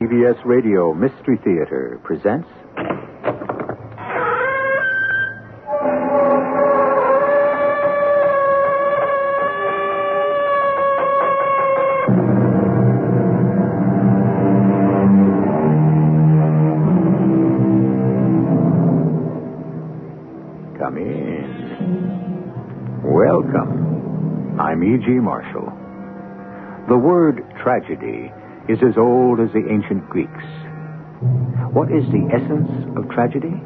CBS Radio Mystery Theater presents... Come in. Welcome. I'm E.G. Marshall. The word tragedy is as old as the ancient Greeks. What is the essence of tragedy?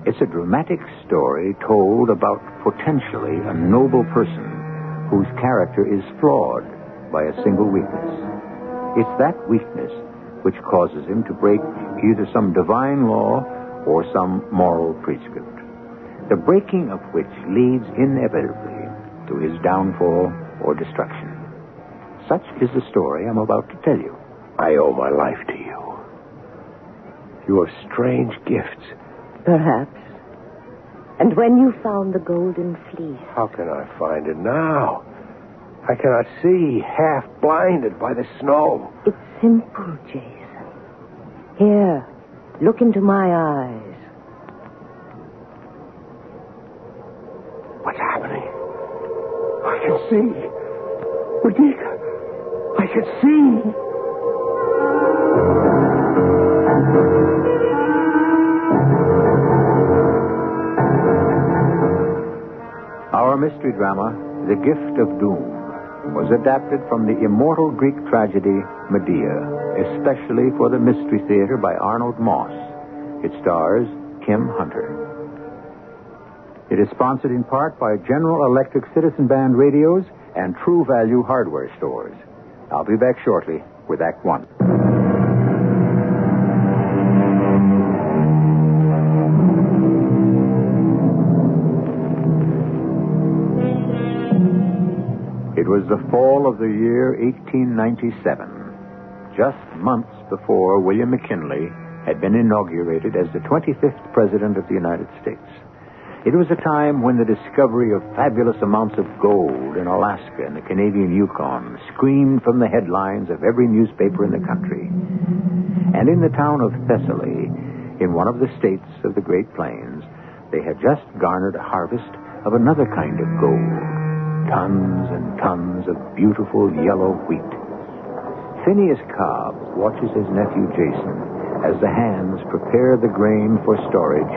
It's a dramatic story told about potentially a noble person whose character is flawed by a single weakness. It's that weakness which causes him to break either some divine law or some moral prescript, the breaking of which leads inevitably to his downfall or destruction. Such is the story I'm about to tell you. I owe my life to you. You have strange gifts. Perhaps. And when you found the golden fleece... How can I find it now? I cannot see, half blinded by the snow. It's simple, Jason. Here, look into my eyes. What's happening? I can see. Radika, I can see. Our mystery drama, The Gift of Doom, was adapted from the immortal Greek tragedy Medea, especially for the Mystery Theater by Arnold Moss. It stars Kim Hunter. It is sponsored in part by General Electric Citizen Band radios and True Value hardware stores. I'll be back shortly with Act One. It was the fall of the year 1897, just months before William McKinley had been inaugurated as the 25th President of the United States. It was a time when the discovery of fabulous amounts of gold in Alaska and the Canadian Yukon screamed from the headlines of every newspaper in the country. And in the town of Thessaly, in one of the states of the Great Plains, they had just garnered a harvest of another kind of gold. Tons and tons of beautiful yellow wheat. Phineas Cobb watches his nephew Jason as the hands prepare the grain for storage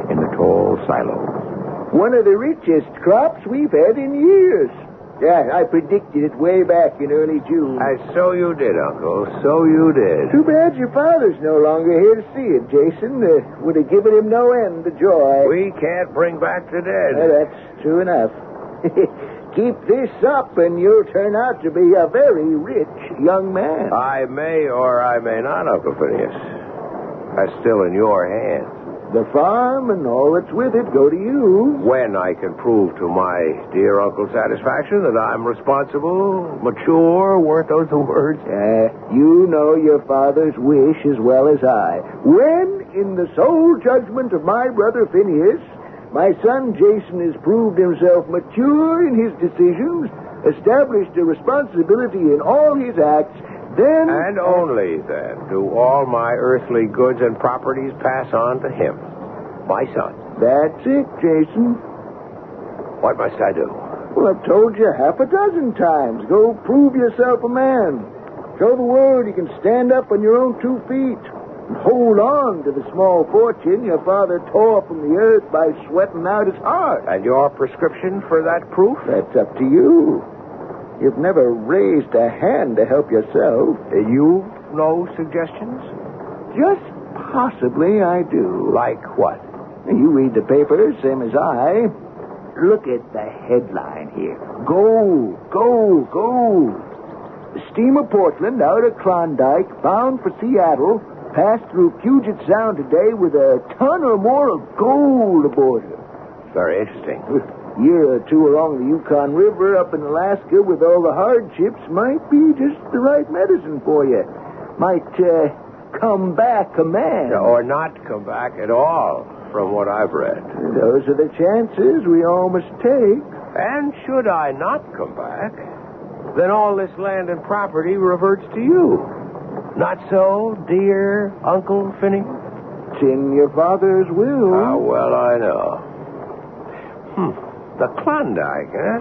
in the tall silos. One of the richest crops we've had in years. Yeah, I predicted it way back in early June. And so you did, Uncle. So you did. Too bad your father's no longer here to see it, Jason. Would have given him no end of joy. We can't bring back the dead. That's true enough. Keep this up and you'll turn out to be a very rich young man. I may or I may not, Uncle Phineas. That's still in your hands. The farm and all that's with it go to you. When I can prove to my dear uncle's satisfaction that I'm responsible, mature, weren't those the words? You know your father's wish as well as I. When, in the sole judgment of my brother Phineas, my son Jason has proved himself mature in his decisions, established a responsibility in all his acts, then... And only then do all my earthly goods and properties pass on to him, my son. That's it, Jason. What must I do? Well, I've told you half a dozen times. Go prove yourself a man. Show the world you can stand up on your own 2 feet. And hold on to the small fortune your father tore from the earth by sweating out his heart. And your prescription for that proof? That's up to you. You've never raised a hand to help yourself. You no suggestions? Just possibly I do. Like what? You read the paper, same as I. Look at the headline here. Gold, gold, gold. The steamer Portland out of Klondike, bound for Seattle, passed through Puget Sound today with a ton or more of gold aboard her. Very interesting. A year or two along the Yukon River up in Alaska with all the hardships might be just the right medicine for you. Might come back a man. Or not come back at all, from what I've read. Those are the chances we all must take. And should I not come back, then all this land and property reverts to you. Not so, dear Uncle Phineas? It's in your father's will. How well I know. The Klondike, huh?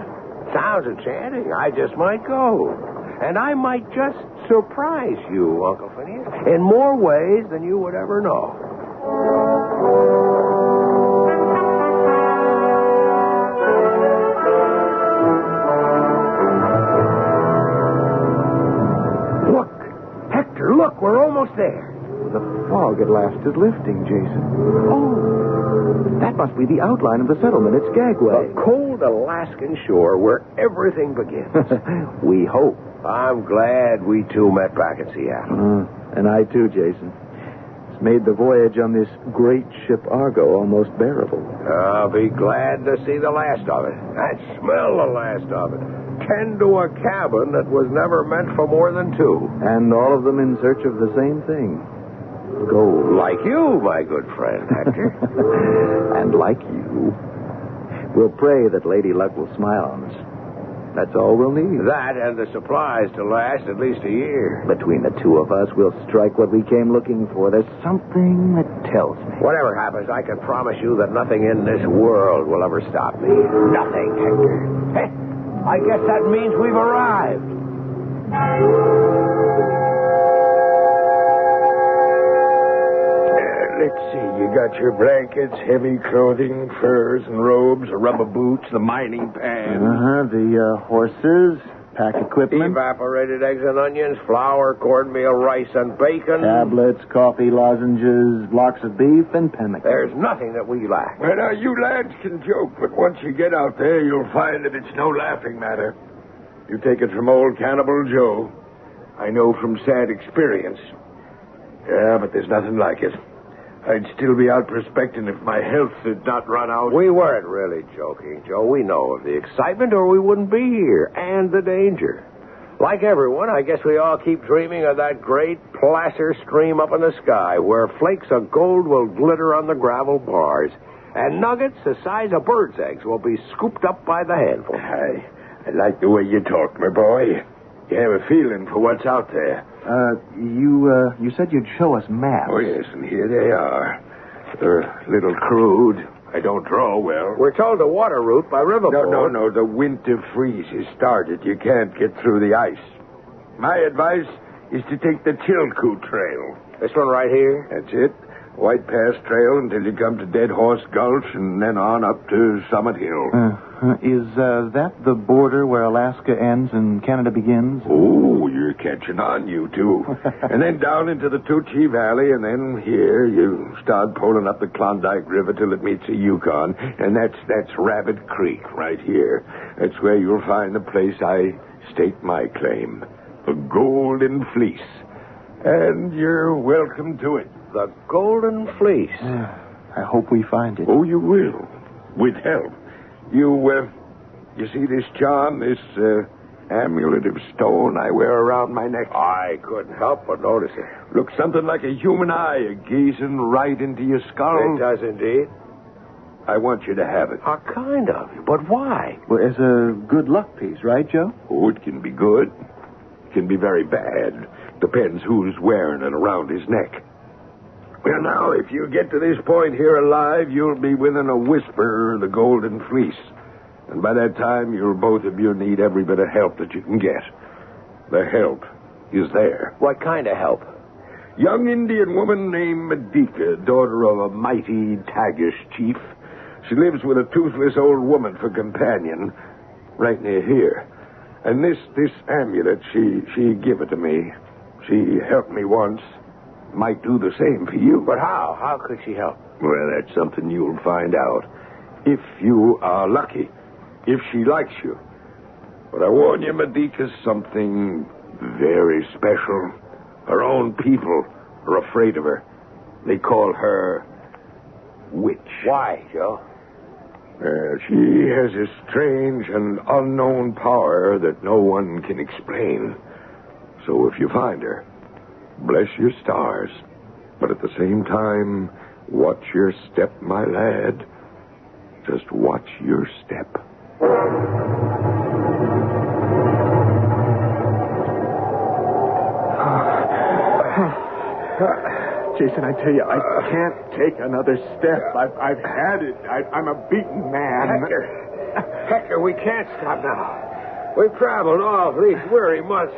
Sounds enchanting. I just might go. And I might just surprise you, Uncle Phineas, in more ways than you would ever know. Look, Hector, look, we're almost there. The fog at last is lifting, Jason. Oh, that must be the outline of the settlement at Skagway. The cold Alaskan shore where everything begins. We hope. I'm glad we two met back in Seattle. And I too, Jason. It's made the voyage on this great ship Argo almost bearable. I'll be glad to see the last of it. And smell the last of it. Tend to a cabin that was never meant for more than two. And all of them in search of the same thing. Gold. Like you, my good friend, Hector. And like you. We'll pray that Lady Luck will smile on us. That's all we'll need. That and the supplies to last at least a year. Between the two of us, we'll strike what we came looking for. There's something that tells me. Whatever happens, I can promise you that nothing in this world will ever stop me. Nothing, Hector. Hey, I guess that means we've arrived. Let's see, you got your blankets, heavy clothing, furs and robes, the rubber boots, the mining pan. The horses, pack equipment. Evaporated eggs and onions, flour, cornmeal, rice, and bacon. Tablets, coffee, lozenges, blocks of beef, and pemmican. There's nothing that we lack. Well, now, you lads can joke, but once you get out there, you'll find that it's no laughing matter. You take it from old Cannibal Joe. I know from sad experience. Yeah, but there's nothing like it. I'd still be out prospecting if my health had not run out. We weren't really joking, Joe. We know of the excitement or we wouldn't be here, and the danger. Like everyone, I guess we all keep dreaming of that great placer stream up in the sky where flakes of gold will glitter on the gravel bars and nuggets the size of birds' eggs will be scooped up by the handful. I like the way you talk, my boy. You have a feeling for what's out there. You said you'd show us maps. Oh, yes, and here they are. They're a little crude. I don't draw well. We're told the water route by riverboat. No. The winter freeze has started. You can't get through the ice. My advice is to take the Chilkoot Trail. This one right here? That's it. White Pass Trail until you come to Dead Horse Gulch and then on up to Summit Hill. Is that the border where Alaska ends and Canada begins? Oh, you're catching on, you two. And then down into the Tucci Valley, and then here you start pulling up the Klondike River till it meets the Yukon, and that's Rabbit Creek right here. That's where you'll find the place I stake my claim, the Golden Fleece. And you're welcome to it. The Golden Fleece. I hope we find it. Oh, you will. With help. You see this charm, this amulet of stone I wear around my neck? I couldn't help but notice it. Looks something like a human eye gazing right into your skull. It does indeed. I want you to have it. Kind of. But why? Well, as a good luck piece, right, Joe? Oh, it can be good. It can be very bad. Depends who's wearing it around his neck. Well, now, if you get to this point here alive, you'll be within a whisper of the Golden Fleece. And by that time, you'll both of you need every bit of help that you can get. The help is there. What kind of help? Young Indian woman named Medica, daughter of a mighty Tagish chief. She lives with a toothless old woman for companion, right near here. And this amulet, she give it to me. She helped me once. Might do the same for you. But how? How could she help? Well, that's something you'll find out. If you are lucky. If she likes you. But I warn you, Medica's something very special. Her own people are afraid of her. They call her Witch. Why, Joe? She has a strange and unknown power that no one can explain. So if you find her, bless your stars. But at the same time, watch your step, my lad. Just watch your step. Jason, I tell you, I can't take another step. I've had it. I'm a beaten man. Hector, we can't stop now. We've traveled all these weary months.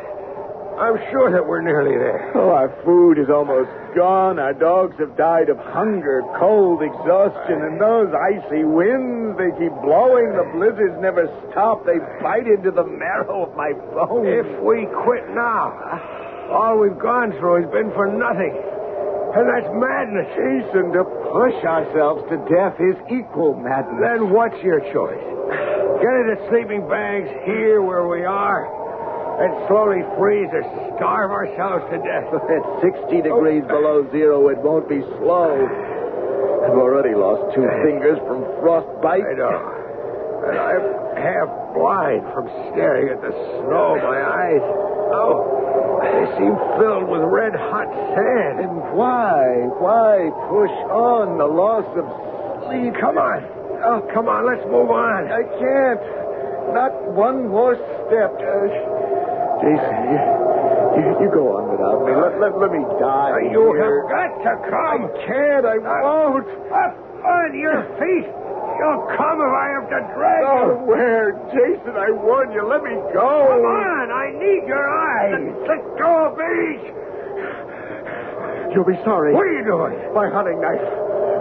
I'm sure that we're nearly there. Oh, our food is almost gone. Our dogs have died of hunger, cold, exhaustion, and those icy winds, they keep blowing. The blizzards never stop. They bite into the marrow of my bones. If we quit now, all we've gone through has been for nothing. And that's madness. Jason, to push ourselves to death is equal madness. Then what's your choice? Get into sleeping bags here where we are and slowly freeze or starve ourselves to death. At 60 degrees below zero, it won't be slow. I've already lost 2 fingers from frostbite. I know. And I'm half blind from staring at the snow. My eyes, they seem filled with red-hot sand. And why? Why push on the loss of sleep? Come on. Oh, come on, let's move on. I can't. Not one more step. Jason, you go on without me. Let me die. You here. have got to come. I can't. I won't. Up on your feet. You'll come if I have to drag you. Oh, where? Jason, I warn you. Let me go. Come on. I need your eyes. Let go of me. You'll be sorry. What are you doing? My hunting knife.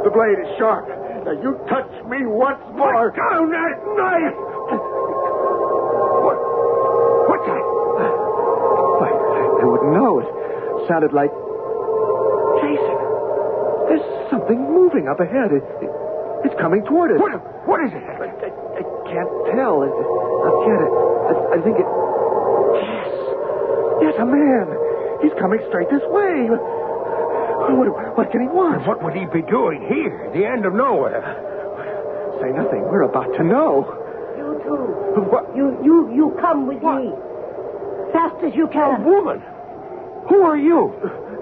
The blade is sharp. Now, you touch me once more. Put down that knife. What's that? I wouldn't know. It sounded like... Jason, there's something moving up ahead. It's coming toward us. What is it? I can't tell. I'll get it. I think it... Yes, a man. He's coming straight this way. What can he want? What would he be doing here, at the end of nowhere? Say nothing. We're about to know. You too. What? You come with me. Fast as you can. A woman? Who are you?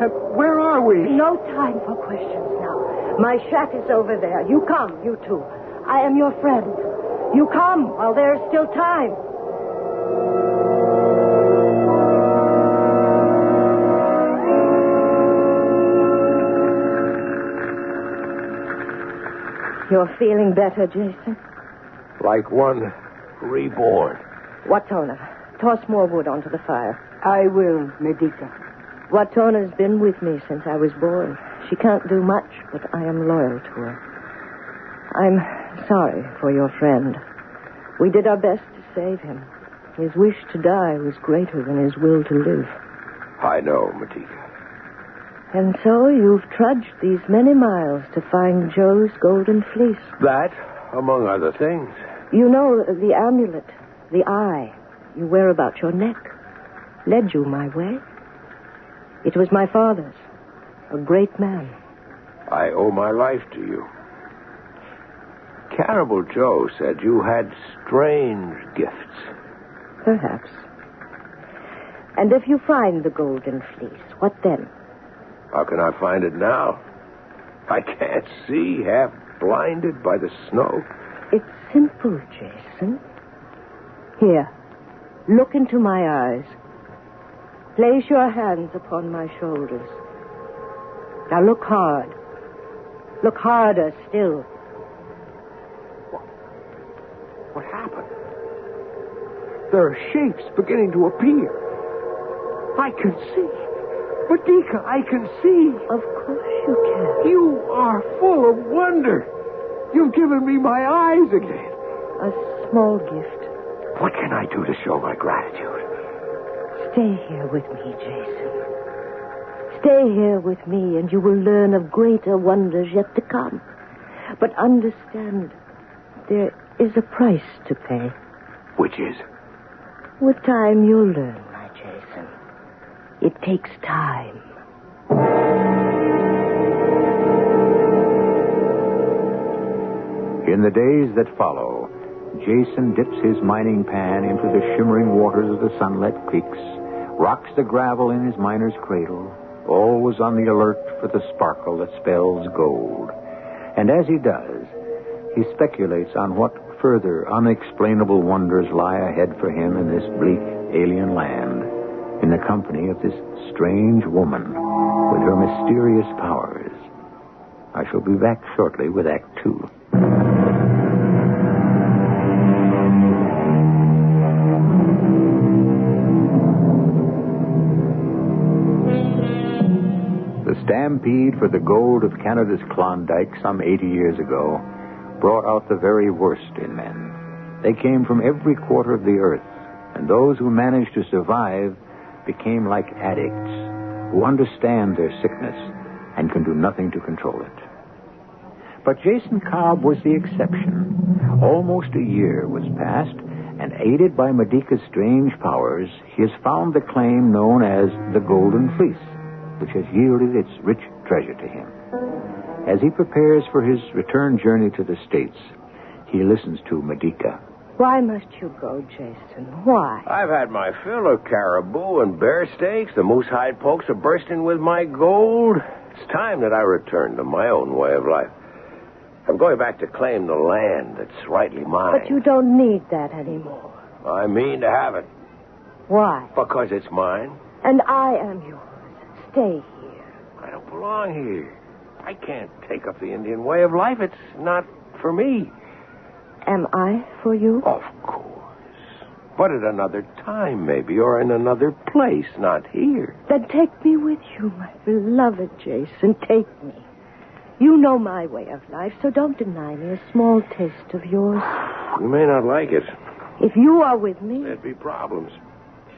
And where are we? No time for questions now. My shack is over there. You come, you two. I am your friend. You come while there is still time. You're feeling better, Jason? Like one reborn. Watona, toss more wood onto the fire. I will, Medica. Watona's been with me since I was born. She can't do much, but I am loyal to her. I'm sorry for your friend. We did our best to save him. His wish to die was greater than his will to live. I know, Medica. And so you've trudged these many miles to find Joe's golden fleece. That, among other things. You know, the amulet, the eye you wear about your neck, led you my way. It was my father's, a great man. I owe my life to you. Cannibal Joe said you had strange gifts. Perhaps. And if you find the golden fleece, what then? How can I find it now? I can't see, half blinded by the snow. It's simple, Jason. Here, look into my eyes. Place your hands upon my shoulders. Now look hard. Look harder still. What happened? There are shapes beginning to appear. I can see. Medica, I can see. Of course you can. You are full of wonder. You've given me my eyes again. A small gift. What can I do to show my gratitude? Stay here with me, Jason. Stay here with me, and you will learn of greater wonders yet to come. But understand, there is a price to pay. Which is? With time, you'll learn, my Jason. It takes time. In the days that follow, Jason dips his mining pan into the shimmering waters of the sunlit creeks, rocks the gravel in his miner's cradle, always on the alert for the sparkle that spells gold. And as he does, he speculates on what further unexplainable wonders lie ahead for him in this bleak alien land, in the company of this strange woman. with her mysterious powers. I shall be back shortly with Act 2. The stampede for the gold of Canada's Klondike some 80 years ago brought out the very worst in men. They came from every quarter of the earth, and those who managed to survive became like addicts who understand their sickness and can do nothing to control it. But Jason Cobb was the exception. Almost a year was passed, and aided by Medica's strange powers, he has found the claim known as the Golden Fleece, which has yielded its rich treasure to him. As he prepares for his return journey to the States, he listens to Medica. Why must you go, Jason? Why? I've had my fill of caribou and bear steaks. The moose hide pokes are bursting with my gold. It's time that I return to my own way of life. I'm going back to claim the land that's rightly mine. But you don't need that anymore. I mean to have it. Why? Because it's mine. And I am yours. Stay here. I don't belong here. I can't take up the Indian way of life. It's not for me. Am I for you? Of course. But at another time, maybe, or in another place, not here. Then take me with you, my beloved Jason. Take me. You know my way of life, so don't deny me a small taste of yours. You may not like it. If you are with me... There'd be problems.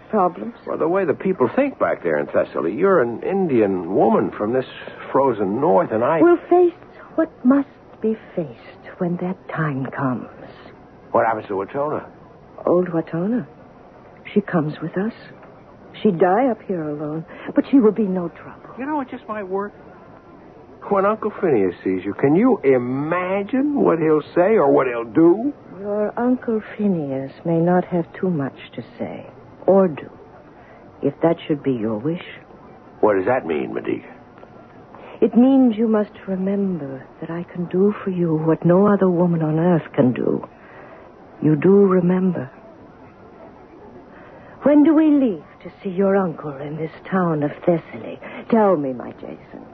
Problems? Well, the way the people think back there in Thessaly, you're an Indian woman from this frozen north, and I... We'll face what must be faced when that time comes. What happens to Watona? Old Watona. She comes with us. She'd die up here alone, but she will be no trouble. You know, it just might work. When Uncle Phineas sees you, can you imagine what he'll say or what he'll do? Your Uncle Phineas may not have too much to say or do, if that should be your wish. What does that mean, Medica? It means you must remember that I can do for you what no other woman on earth can do. You do remember. When do we leave to see your uncle in this town of Thessaly? Tell me, my Jason.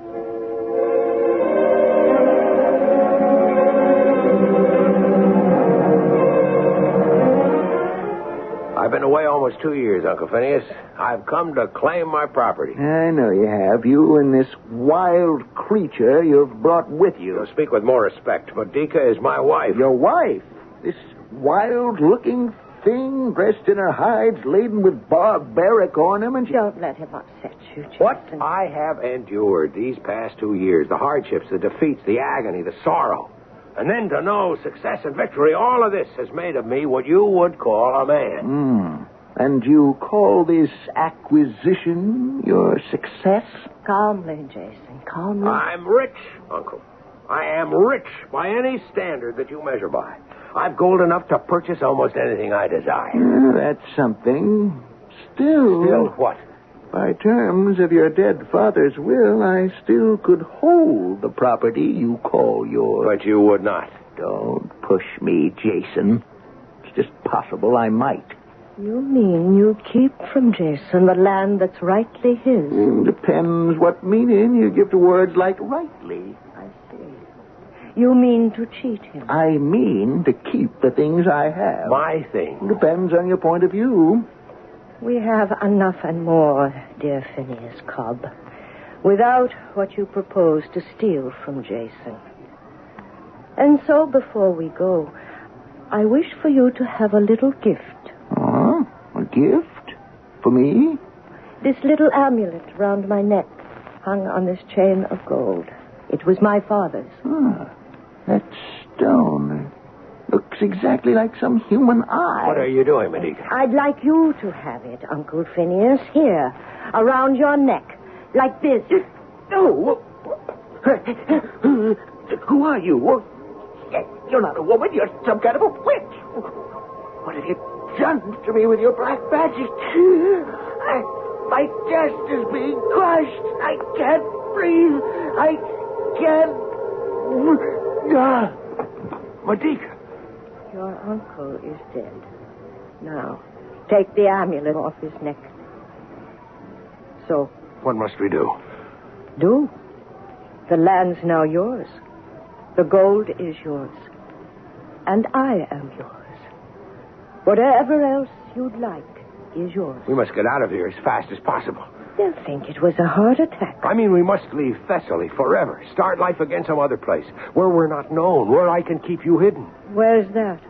I've been away almost 2 years, Uncle Phineas. I've come to claim my property. I know you have. You and this wild creature you've brought with you. You'll speak with more respect. Medica is my wife. Your wife? This wild-looking thing dressed in her hides, laden with barbaric ornaments? Don't let him upset you, Jason. What I have endured these past 2 years, the hardships, the defeats, the agony, the sorrow, and then to know success and victory, all of this has made of me what you would call a man. And you call this acquisition your success? Calmly, Jason, calmly. I'm rich, Uncle. I am rich by any standard that you measure by. I've gold enough to purchase almost anything I desire. That's something. Still... Still what? By terms of your dead father's will, I still could hold the property you call yours. But you would not. Don't push me, Jason. It's just possible I might. You mean you keep from Jason the land that's rightly his? Depends what meaning you give to words like rightly. I see. You mean to cheat him? I mean to keep the things I have. My thing. Depends on your point of view. We have enough and more, dear Phineas Cobb, without what you propose to steal from Jason. And so, before we go, I wish for you to have a little gift. A gift? For me? This little amulet round my neck, hung on this chain of gold. It was my father's. That stone looks exactly like some human eye. What are you doing, Medica? I'd like you to have it, Uncle Phineas, here, around your neck, like this. No. Who are you? You're not a woman. You're some kind of a witch. What have you done to me with your black magic? My chest is being crushed. I can't breathe. I can't... Medica. Your uncle is dead. Now, take the amulet off his neck. So. What must we do? Do. The land's now yours. The gold is yours. And I am yours. Whatever else you'd like is yours. We must get out of here as fast as possible. They'll think it was a heart attack. I mean, we must leave Thessaly forever. Start life again some other place, where we're not known, where I can keep you hidden. Where's that?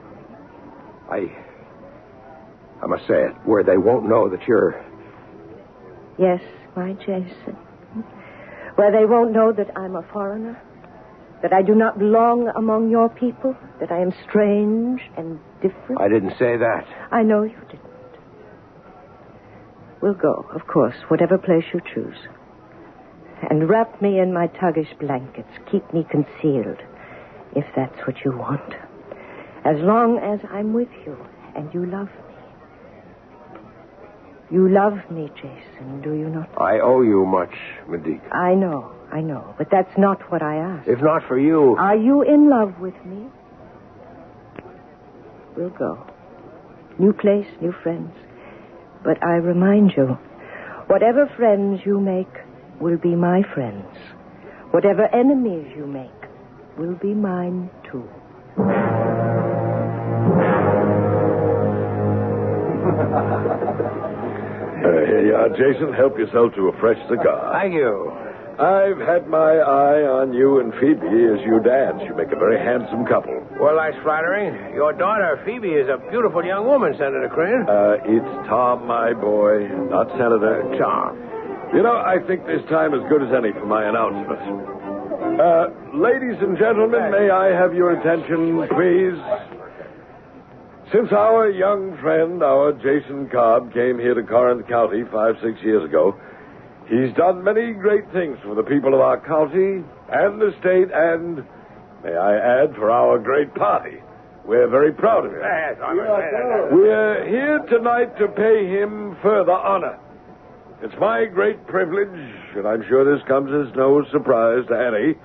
I must say it, where they won't know that you're... Yes, my Jason. Where they won't know that I'm a foreigner, that I do not belong among your people, that I am strange and different. I didn't say that. I know you didn't. We'll go, of course, whatever place you choose. And wrap me in my tuggish blankets. Keep me concealed, if that's what you want. As long as I'm with you and you love me. You love me, Jason, do you not? I owe you much, Medica. I know. But that's not what I asked. If not for you... Are you in love with me? We'll go. New place, new friends. But I remind you, whatever friends you make will be my friends. Whatever enemies you make will be mine, too. Here you are, Jason. Help yourself to a fresh cigar. Thank you. I've had my eye on you and Phoebe as you dance. You make a very handsome couple. Well, that's flattering. Your daughter, Phoebe, is a beautiful young woman, Senator Crane. It's Tom, my boy, not Senator. Tom. You know, I think this time as good as any for my announcement. Ladies and gentlemen, may I have your attention, please? Since our young friend, our Jason Cobb, came here to Corinth County 5-6 years ago, he's done many great things for the people of our county and the state and, may I add, for our great party. We're very proud of him. We're here tonight to pay him further honor. It's my great privilege, and I'm sure this comes as no surprise to any,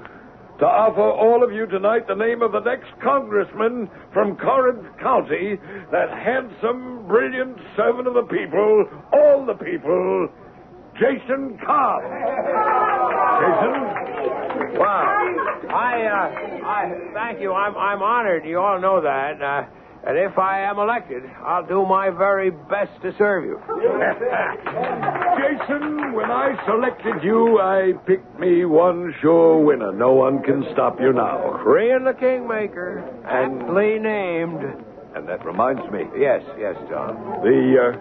to offer all of you tonight the name of the next congressman from Corinth County, that handsome, brilliant servant of the people, all the people, Jason Cobb. Jason? Wow. I thank you. I'm honored. You all know that. And if I am elected, I'll do my very best to serve you. Jason, when I selected you, I picked me one sure winner. No one can stop you now. Korean the Kingmaker, aptly named. And that reminds me. Yes, John. The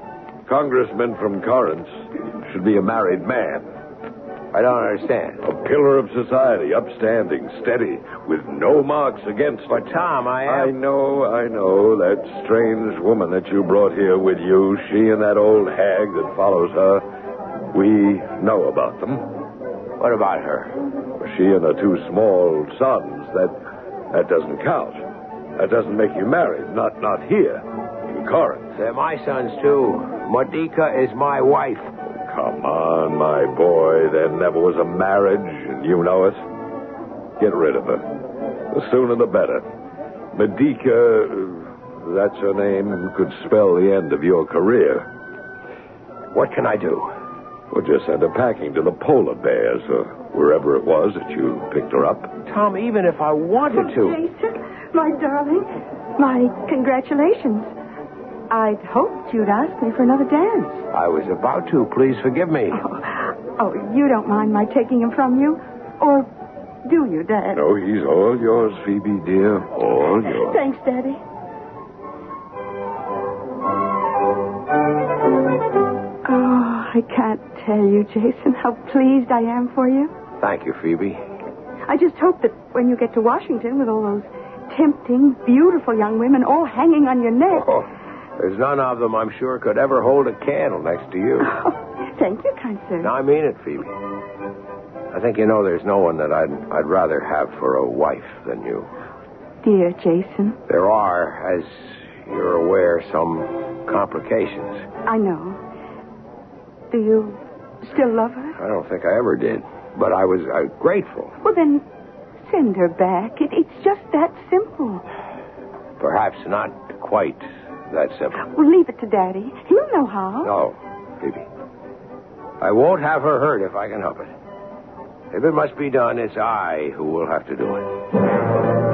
congressman from Corinth should be a married man. I don't understand. A pillar of society, upstanding, steady, with no marks against him. But, Tom, I know. That strange woman that you brought here with you, she and that old hag that follows her, we know about them. What about her? She and her two small sons, that doesn't count. That doesn't make you married. Not here, in Corinth. They're my sons, too. Medica is my wife. Come on, my boy. There never was a marriage, and you know it. Get rid of her. The sooner the better. Medica, that's her name, could spell the end of your career. What can I do? Well, just send her packing to the polar bears, or wherever it was that you picked her up. Tom, even if I wanted to... Jason, my darling, my congratulations. I'd hoped you'd ask me for another dance. I was about to. Please forgive me. Oh, you don't mind my taking him from you? Or do you, Dad? No, he's all yours, Phoebe, dear. All yours. Thanks, Daddy. Oh, I can't tell you, Jason, how pleased I am for you. Thank you, Phoebe. I just hope that when you get to Washington with all those tempting, beautiful young women all hanging on your neck... Oh. There's none of them, I'm sure, could ever hold a candle next to you. Oh, thank you, kind sir. No, I mean it, Phoebe. I think you know there's no one that I'd rather have for a wife than you. Dear Jason. There are, as you're aware, some complications. I know. Do you still love her? I don't think I ever did, but I was grateful. Well, then, send her back. It's just that simple. Perhaps not quite that simple. Well, leave it to Daddy. He'll know how. No, Phoebe. I won't have her hurt if I can help it. If it must be done, it's I who will have to do it.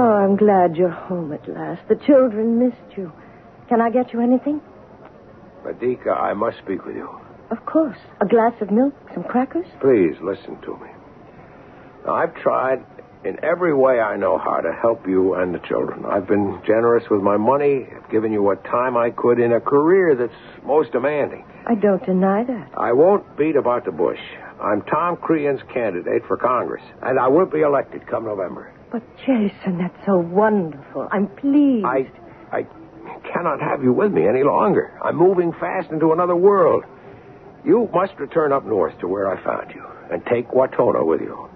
Oh, I'm glad you're home at last. The children missed you. Can I get you anything? Medica, I must speak with you. Of course. A glass of milk, some crackers? Please, listen to me. Now, I've tried in every way I know how to help you and the children. I've been generous with my money. I've given you what time I could in a career that's most demanding. I don't deny that. I won't beat about the bush. I'm Tom Crean's candidate for Congress, and I will be elected come November. But, Jason, that's so wonderful. I'm pleased. I cannot have you with me any longer. I'm moving fast into another world. You must return up north to where I found you and take Watona with you.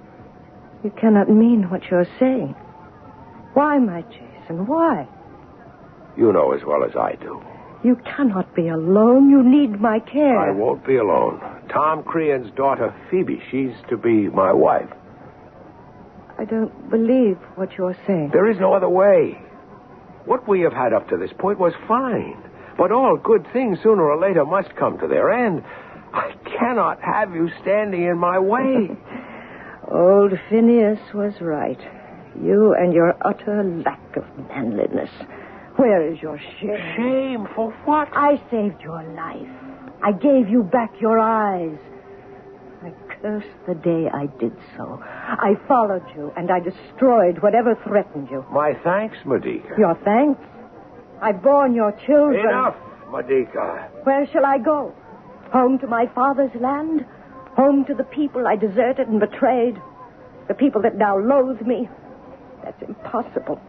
You cannot mean what you're saying. Why, my Jason, why? You know as well as I do. You cannot be alone. You need my care. I won't be alone. Tom Crean's daughter, Phoebe, she's to be my wife. I don't believe what you're saying. There is no other way. What we have had up to this point was fine. But all good things sooner or later must come to their end. I cannot have you standing in my way. Old Phineas was right. You and your utter lack of manliness. Where is your shame? Shame for what? I saved your life. I gave you back your eyes. I cursed the day I did so. I followed you, and I destroyed whatever threatened you. My thanks, Medica. Your thanks? I've borne your children. Enough, Medica. Where shall I go? Home to my father's land? Home to the people I deserted and betrayed? The people that now loathe me? That's impossible.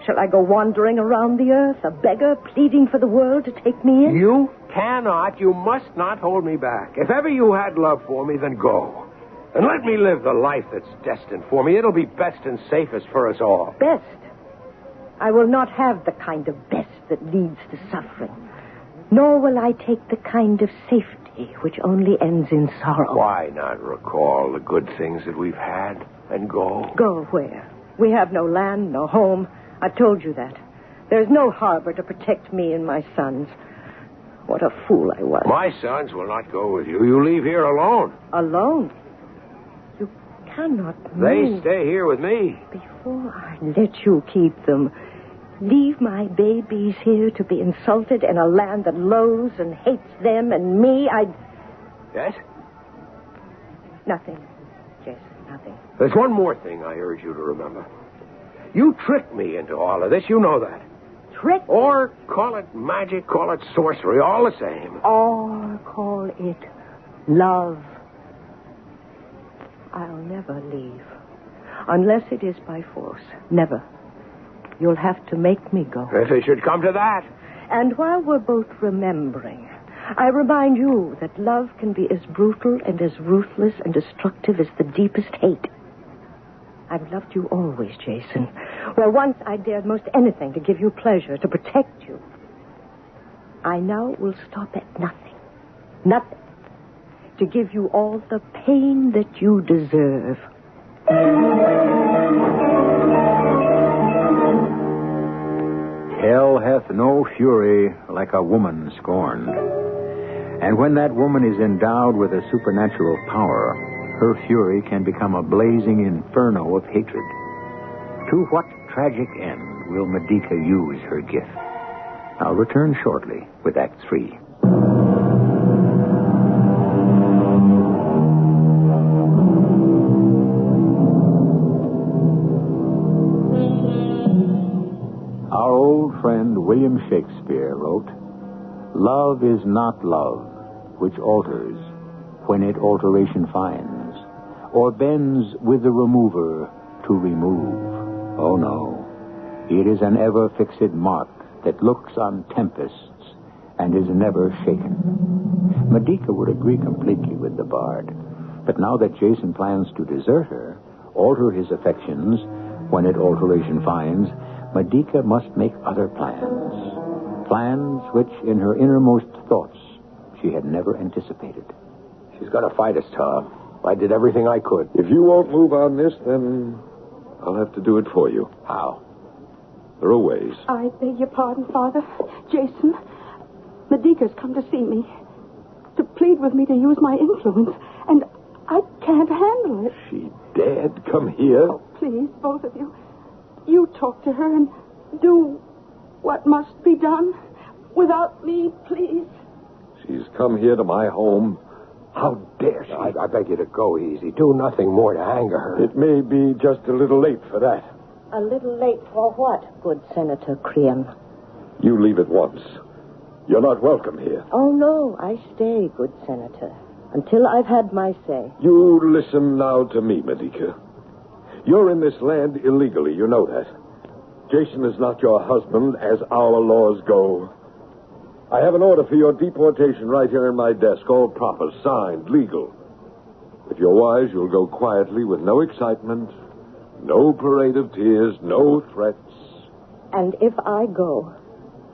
Shall I go wandering around the earth, a beggar pleading for the world to take me in? You cannot. You must not hold me back. If ever you had love for me, then go. And let me live the life that's destined for me. It'll be best and safest for us all. Best? I will not have the kind of best that leads to suffering. Nor will I take the kind of safety which only ends in sorrow. Why not recall the good things that we've had and go? Go where? We have no land, no home. I've told you that. There's no harbor to protect me and my sons. What a fool I was. My sons will not go with you. You leave here alone. Alone? You cannot They move. stay here with me. Before I let you keep them, leave my babies here to be insulted in a land that loathes and hates them and me, Yes? Nothing, Jason, nothing. There's one more thing I urge you to remember. You tricked me into all of this. You know that. Trick? Or call it magic, call it sorcery, all the same. Or call it love. I'll never leave. Unless it is by force. Never. You'll have to make me go. If it should come to that. And while we're both remembering, I remind you that love can be as brutal and as ruthless and destructive as the deepest hate. I've loved you always, Jason. Where once I dared most anything to give you pleasure, to protect you. I now will stop at nothing. Nothing. To give you all the pain that you deserve. Hell hath no fury like a woman scorned. And when that woman is endowed with a supernatural power, her fury can become a blazing inferno of hatred. To what tragic end will Medica use her gift? I'll return shortly with Act 3. Our old friend William Shakespeare wrote, "Love is not love, which alters when it alteration finds, or bends with the remover to remove. Oh no, it is an ever-fixed mark that looks on tempests and is never shaken." Medica would agree completely with the bard, but now that Jason plans to desert her, alter his affections when it alteration finds, Medica must make other plans. Plans which, in her innermost thoughts, she had never anticipated. She's going to fight us, Tom. I did everything I could. If you won't move on this, then I'll have to do it for you. How? There are ways. I beg your pardon, Father. Jason, Medica's come to see me, to plead with me to use my influence, and I can't handle it. She dared come here? Oh, please, both of you. You talk to her and do what must be done. Without me, please. She's come here to my home. How dare she? I beg you to go easy. Do nothing more to anger her. It may be just a little late for that. A little late for what, good Senator Cream? You leave at once. You're not welcome here. Oh, no, I stay, good Senator, until I've had my say. You listen now to me, Medica. You're in this land illegally, you know that. Jason is not your husband, as our laws go. I have an order for your deportation right here in my desk, all proper, signed, legal. If you're wise, you'll go quietly with no excitement, no parade of tears, no threats. And if I go,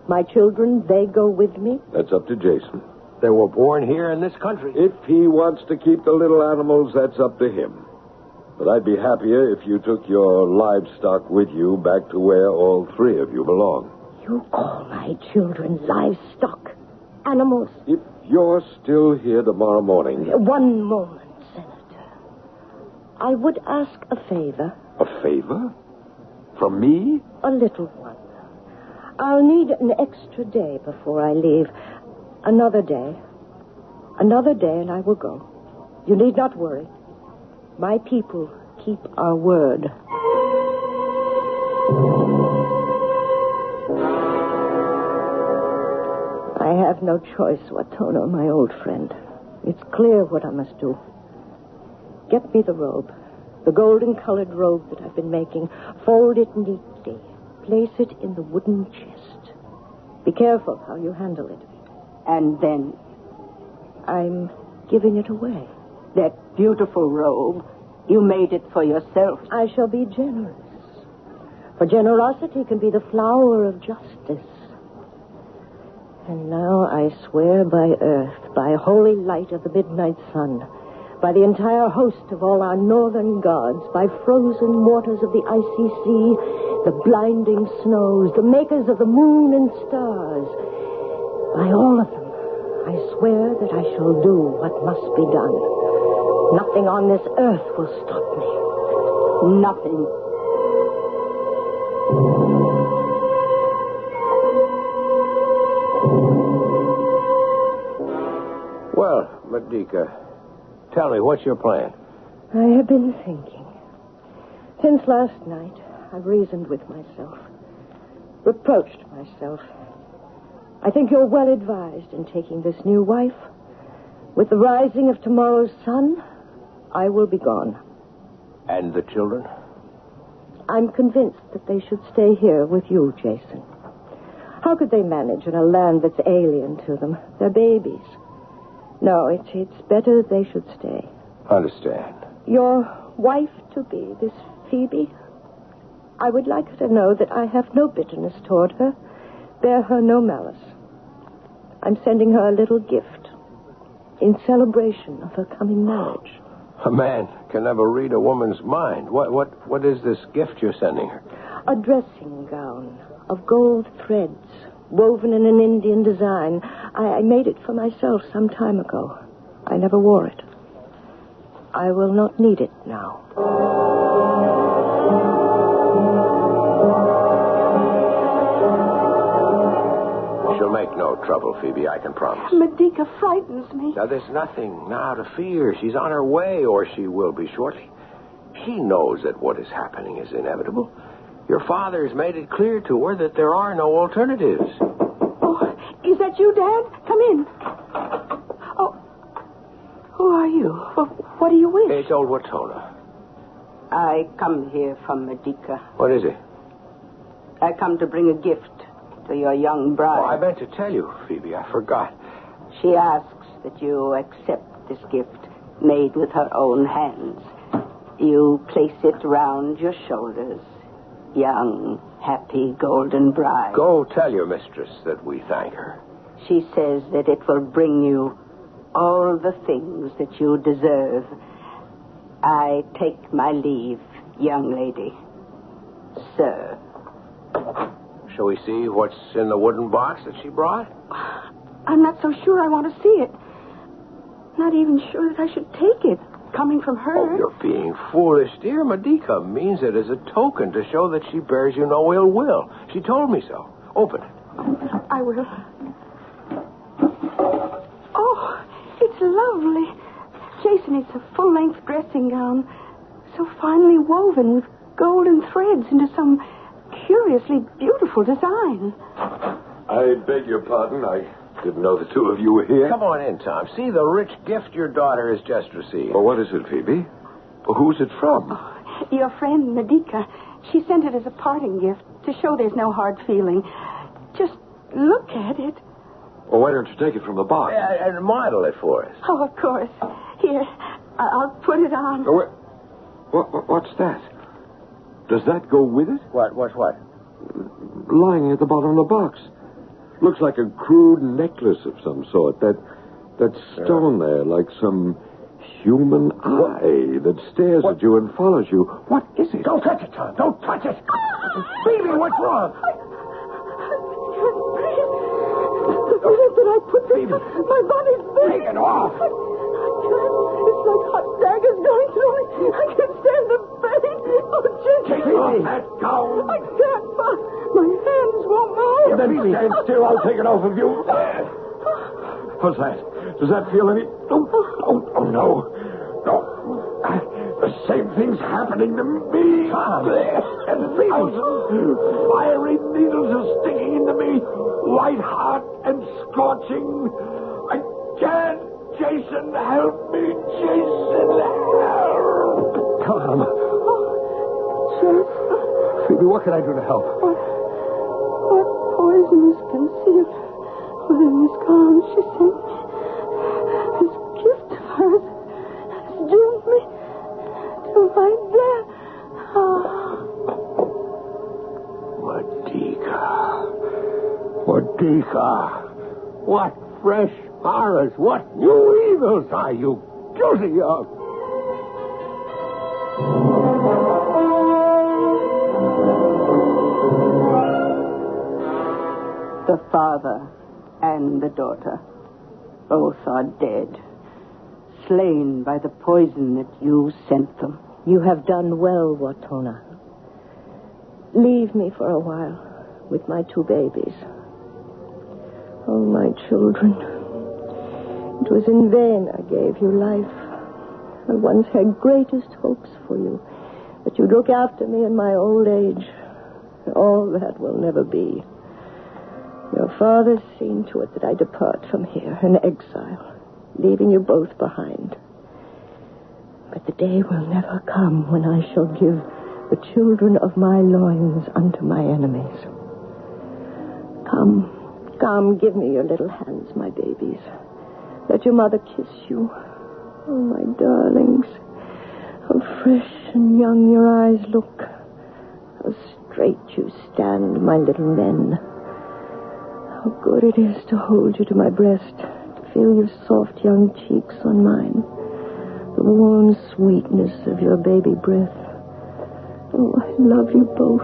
my children, they go with me? That's up to Jason. They were born here in this country. If he wants to keep the little animals, that's up to him. But I'd be happier if you took your livestock with you back to where all three of you belong. You call my children livestock, animals? If you're still here tomorrow morning... One moment, Senator. I would ask a favor. A favor? From me? A little one. I'll need an extra day before I leave. Another day. Another day, and I will go. You need not worry. My people keep our word. I have no choice, Watona, my old friend. It's clear what I must do. Get me the robe, the golden-colored robe that I've been making. Fold it neatly. Place it in the wooden chest. Be careful how you handle it. And then? I'm giving it away. That beautiful robe, you made it for yourself. I shall be generous. For generosity can be the flower of justice. And now I swear by earth, by holy light of the midnight sun, by the entire host of all our northern gods, by frozen waters of the icy sea, the blinding snows, the makers of the moon and stars, by all of them, I swear that I shall do what must be done. Nothing on this earth will stop me. Nothing. Well, Medica, tell me, what's your plan? I have been thinking. Since last night, I've reasoned with myself, reproached myself. I think you're well advised in taking this new wife. With the rising of tomorrow's sun, I will be gone. And the children? I'm convinced that they should stay here with you, Jason. How could they manage in a land that's alien to them? They're babies. No, it's better they should stay. Understand. Your wife-to-be, this Phoebe, I would like her to know that I have no bitterness toward her, bear her no malice. I'm sending her a little gift in celebration of her coming marriage. A man can never read a woman's mind. What is this gift you're sending her? A dressing gown of gold threads, woven in an Indian design. I made it for myself some time ago. I never wore it. I will not need it now. She'll make no trouble, Phoebe, I can promise. Medica frightens me. Now, there's nothing now to fear. She's on her way, or she will be shortly. She knows that what is happening is inevitable. Your father has made it clear to her that there are no alternatives. Oh, is that you, Dad? Come in. Oh, who are you? What do you wish? It's old Watona. I come here from Medica. What is it? I come to bring a gift to your young bride. Oh, I meant to tell you, Phoebe. I forgot. She asks that you accept this gift made with her own hands. You place it round your shoulders. Young, happy, golden bride. Go tell your mistress that we thank her. She says that it will bring you all the things that you deserve. I take my leave, young lady. Sir. Shall we see what's in the wooden box that she brought? I'm not so sure I want to see it. Not even sure that I should take it, coming from her. Oh, you're being foolish, dear. Madika means it as a token to show that she bears you no ill will. She told me so. Open it. I will. Oh, it's lovely. Jason, it's a full-length dressing gown, so finely woven with golden threads into some curiously beautiful design. I beg your pardon. I didn't know the two of you were here. Come on in, Tom. See the rich gift your daughter has just received. Well, what is it, Phoebe? Well, who's it from? Oh, your friend, Madika. She sent it as a parting gift to show there's no hard feeling. Just look at it. Well, why don't you take it from the box? And model it for us. Oh, of course. Here, I'll put it on. Oh, what's that? Does that go with it? What's what? Lying at the bottom of the box. Looks like a crude necklace of some sort. That stone there, like some human eye that stares at you and follows you. What is it? Don't touch it, Tom. Don't touch it. Phoebe, what's wrong? The minute that I put this, my body's big. Take it off. I can't. It's like hot daggers going through me. I can't stand the pain. Oh, Take off that gown. I can't, Bob. My hands won't move. Then stand still. I'll take it off of you. What's that? Does that feel any... Oh, no. No. The same thing's happening to me. And fiery needles are sticking into me. White hot and scorching. I can't. Jason, help me. Jason, help. Come. Phoebe, what can I do to help? What poison is concealed within this gown she sent me? This gift of hers has doomed me to my death. Madika. What fresh horrors, what new evils are you guilty of? The father and the daughter both are dead, slain by the poison that you sent them. You have done well, Watona. Leave me for a while with my two babies. Oh, my children. It was in vain I gave you life. I once had greatest hopes for you, that you'd look after me in my old age. All that will never be. Your father's seen to it that I depart from here in exile, leaving you both behind. But the day will never come when I shall give the children of my loins unto my enemies. Come, give me your little hands, my babies. Let your mother kiss you. Oh, my darlings, how fresh and young your eyes look. How straight you stand, my little men. How good it is to hold you to my breast, to feel your soft young cheeks on mine, the warm sweetness of your baby breath. Oh, I love you both. I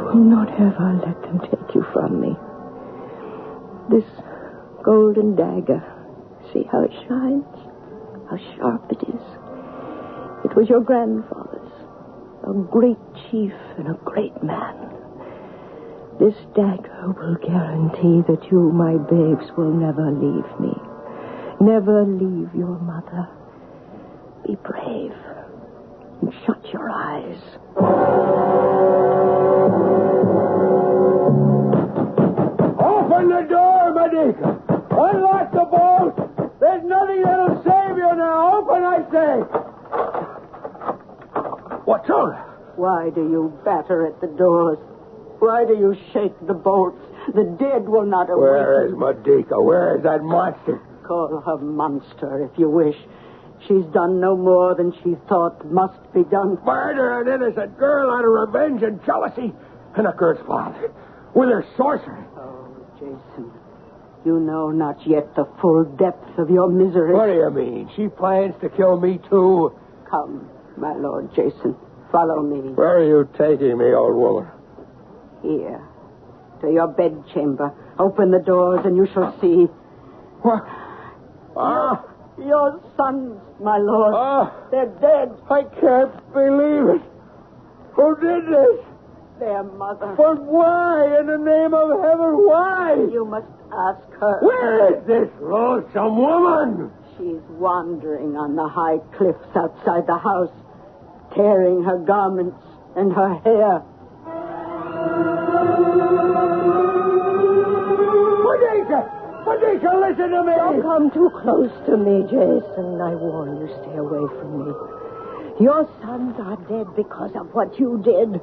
will not ever let them take you from me. This golden dagger, see how it shines, how sharp it is. It was your grandfather's, a great chief and a great man. This dagger will guarantee that you, my babes, will never leave me. Never leave your mother. Be brave and shut your eyes. Open the door, Madika. Unlock the bolt. There's nothing that'll save you now. Open, I say. What's on? Why do you batter at the doors? Why do you shake the bolts? The dead will not awaken. Where is Madika? Where is that monster? Call her monster if you wish. She's done no more than she thought must be done. Murder an innocent girl out of revenge and jealousy. And a girl's father. With her sorcery. Oh, Jason, you know not yet the full depth of your misery. What do you mean? She plans to kill me, too? Come, my Lord Jason. Follow me. Where are you taking me, old woman? Here, To your bedchamber. Open the doors and you shall see. What? Ah! Your sons, my lord. They're dead. I can't believe it. Who did this? Their mother. But why? In the name of heaven, why? You must ask her. Where is this loathsome woman? She's wandering on the high cliffs outside the house, tearing her garments and her hair. Patricia, listen to me. Don't come too close to me, Jason. I warn you, stay away from me. Your sons are dead because of what you did.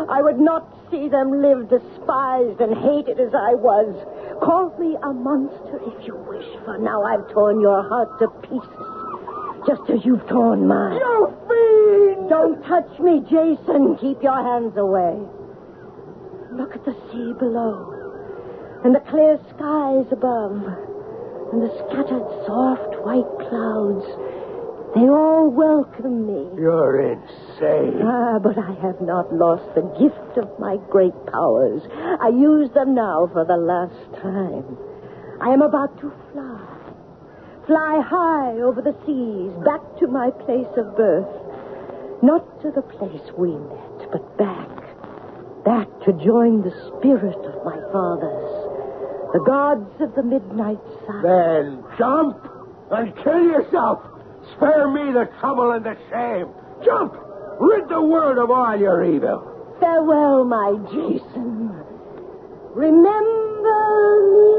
I would not see them live despised and hated as I was. Call me a monster if you wish, for now I've torn your heart to pieces, just as you've torn mine. You fiend! Don't touch me, Jason. Keep your hands away. Look at the sea below, and the clear skies above, and the scattered soft white clouds. They all welcome me. You're insane. But I have not lost the gift of my great powers. I use them now for the last time. I am about to fly high over the seas, back to my place of birth. Not to the place we met, but back to join the spirit of my fathers, the gods of the midnight sun. Then jump and kill yourself. Spare me the trouble and the shame. Jump! Rid the world of all your evil. Farewell, my Jason. Remember me.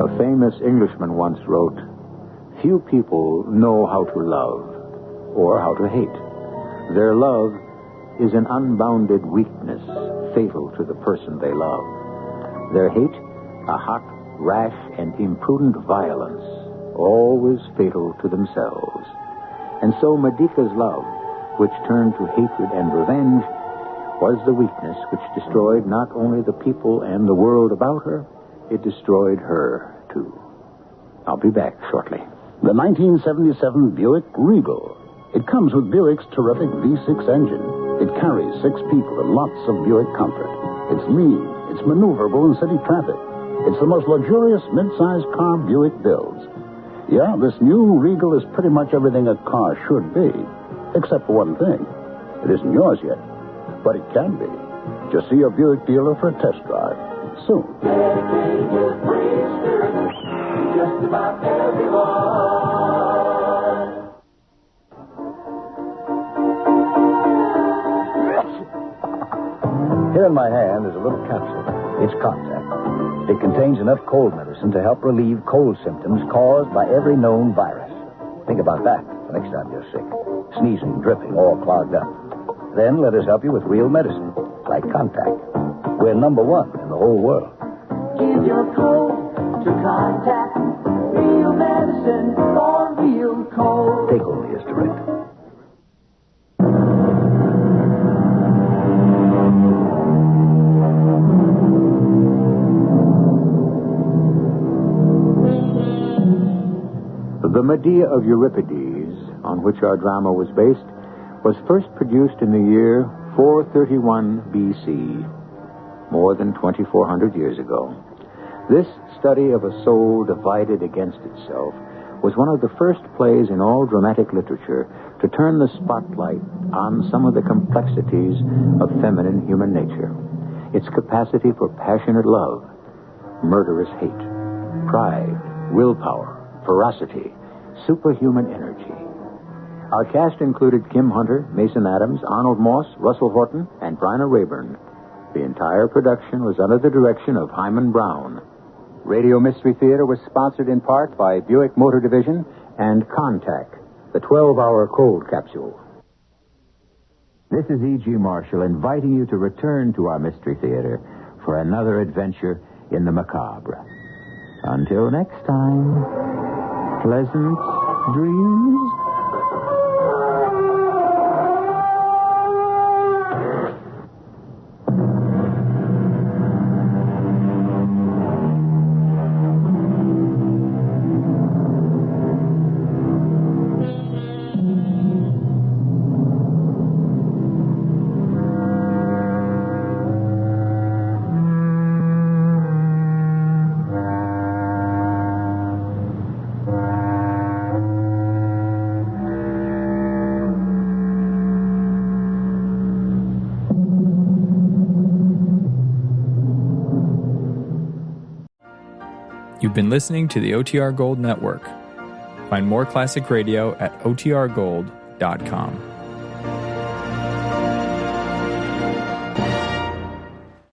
A famous Englishman once wrote, "Few people know how to love or how to hate. Their love is an unbounded weakness fatal to the person they love. Their hate, a hot, rash, and imprudent violence, always fatal to themselves." And so Medica's love, which turned to hatred and revenge, was the weakness which destroyed not only the people and the world about her, it destroyed her, too. I'll be back shortly. The 1977 Buick Regal. It comes with Buick's terrific V6 engine. It carries 6 people and lots of Buick comfort. It's lean. It's maneuverable in city traffic. It's the most luxurious mid-sized car Buick builds. Yeah, this new Regal is pretty much everything a car should be, except for one thing. It isn't yours yet, but it can be. Just see your Buick dealer for a test drive soon. Just about everyone. Here in my hand is a little capsule. It's Contact. It contains enough cold medicine to help relieve cold symptoms caused by every known virus. Think about that the next time you're sick. Sneezing, dripping, all clogged up. Then let us help you with real medicine, like Contact. We're number 1 in the whole world. Give your cold to Contact. Real medicine for real cold. Take only as directed. The Medea of Euripides, on which our drama was based, was first produced in the year 431 B.C., more than 2,400 years ago. This study of a soul divided against itself was one of the first plays in all dramatic literature to turn the spotlight on some of the complexities of feminine human nature. Its capacity for passionate love, murderous hate, pride, willpower, ferocity, superhuman energy. Our cast included Kim Hunter, Mason Adams, Arnold Moss, Russell Horton, and Bryna Rayburn. The entire production was under the direction of Hyman Brown. Radio Mystery Theater was sponsored in part by Buick Motor Division and Contact, the 12-hour cold capsule. This is E.G. Marshall inviting you to return to our Mystery Theater for another adventure in the macabre. Until next time, pleasant dreams. You've been listening to the OTR Gold Network. Find more classic radio at otrgold.com.